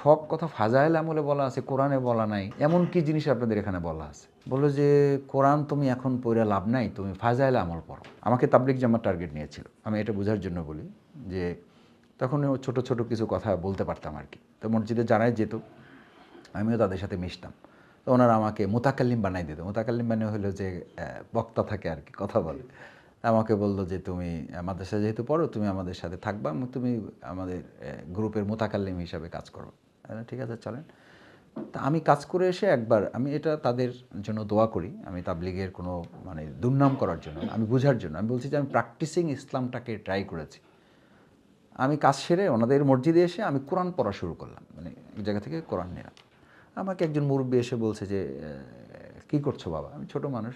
সব কথা ফাজাইল আমলে বলা আছে, কোরআনে বলা নাই, এমন কি জিনিস আপনাদের এখানে বলা আছে? বললো যে কোরআন তুমি এখন পড়ে লাভ নাই, তুমি ফাজাইল আমল পড়ো। আমাকে তাবলিগ জামাত টার্গেট নিয়েছিল। আমি এটা বোঝার জন্য বলি যে তখন ছোট ছোট কিছু কথা বলতে পারতাম আর কি। তো মসজিদে যারাই যেত আমিও তাদের সাথে মিশতাম। তো ওনারা আমাকে মোতাকাল্লিম বানাই দিত। মোতাকাল্লিম মানে হলো যে বক্তা থাকে আর কি, কথা বলে। আমাকে বললো যে তুমি মাদ্রাসায় যেহেতু পড়ো, তুমি আমাদের সাথে থাকবা, তুমি আমাদের গ্রুপের মোতাকাল্লিম হিসাবে কাজ করো। ঠিক আছে, চলেন। তা আমি কাজ করে এসে একবার আমি এটা তাদের জন্য দোয়া করি। আমি তাবলিগের কোনো মানে দুর্নাম করার জন্য, আমি বোঝার জন্য আমি বলছি যে আমি প্র্যাকটিসিং ইসলামটাকে ট্রাই করেছি। আমি কাজ সেরে ওনাদের মসজিদে এসে আমি কোরআন পড়া শুরু করলাম, মানে এক জায়গা থেকে কোরআন নিলাম। আমাকে একজন মুরব্বী এসে বলছে যে কী করছো বাবা? আমি ছোটো মানুষ,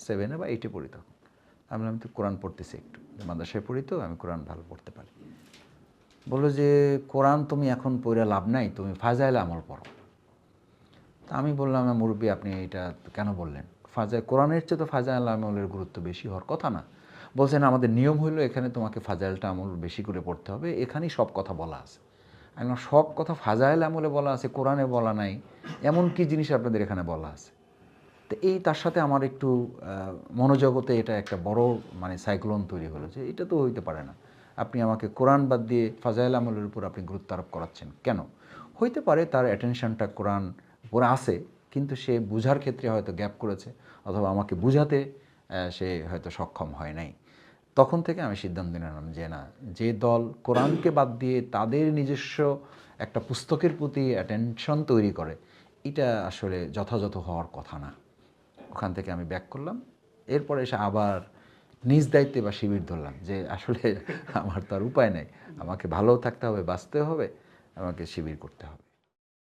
7 বা 8 পড়ি তখন। আমি বললাম তো কোরআন পড়তেছি একটু, মাদ্রাসায় পড়ি তো, আমি কোরআন ভালো পড়তে পারি। বললো যে কোরআন তুমি এখন পড়ে লাভ নাই, তুমি ফাজাইল আমল পড়ো। তা আমি বললাম মুরব্বী আপনি এটা কেন বললেন? কোরআনের চেয়ে তো ফাজাইল আমলের গুরুত্ব বেশি হওয়ার কথা না। বলছেন আমাদের নিয়ম হইলো এখানে তোমাকে ফাজাইলটা আমল বেশি করে পড়তে হবে, এখানেই সব কথা বলা আছে। আমি বললাম সব কথা ফাজাইল আমলে বলা আছে, কোরআনে বলা নাই, এমন কি জিনিস আপনাদের এখানে বলা আছে? তো তার সাথে আমার একটু মনোজগতে এটা একটা বড় মানে সাইক্লোন তৈরি হলো যে এটা তো হইতে পারে না। আপনি আমাকে কোরআন বাদ দিয়ে ফাজাইল আমলের উপর আপনি গুরুত্ব আরোপ করাচ্ছেন কেন? হইতে পারে তার অ্যাটেনশনটা কোরআন উপরে আছে, কিন্তু সে বুঝার ক্ষেত্রে হয়তো গ্যাপ করেছে, অথবা আমাকে বুঝাতে সে হয়তো সক্ষম হয় নাই। তখন থেকে আমি সিদ্ধান্ত নিলাম যে না, যে দল কোরআনকে বাদ দিয়ে তাদের নিজস্ব একটা পুস্তকের প্রতি অ্যাটেনশন তৈরি করে, এটা আসলে যথাযথ হওয়ার কথা না। ওখান থেকে আমি ব্যাক করলাম। এরপরে এসে আবার নিজ দায়িত্বে বা শিবির ধরলাম যে আসলে আমার তো আর উপায় নেই, আমাকে ভালো থাকতে হবে, বাঁচতে হবে, আমাকে শিবির করতে হবে।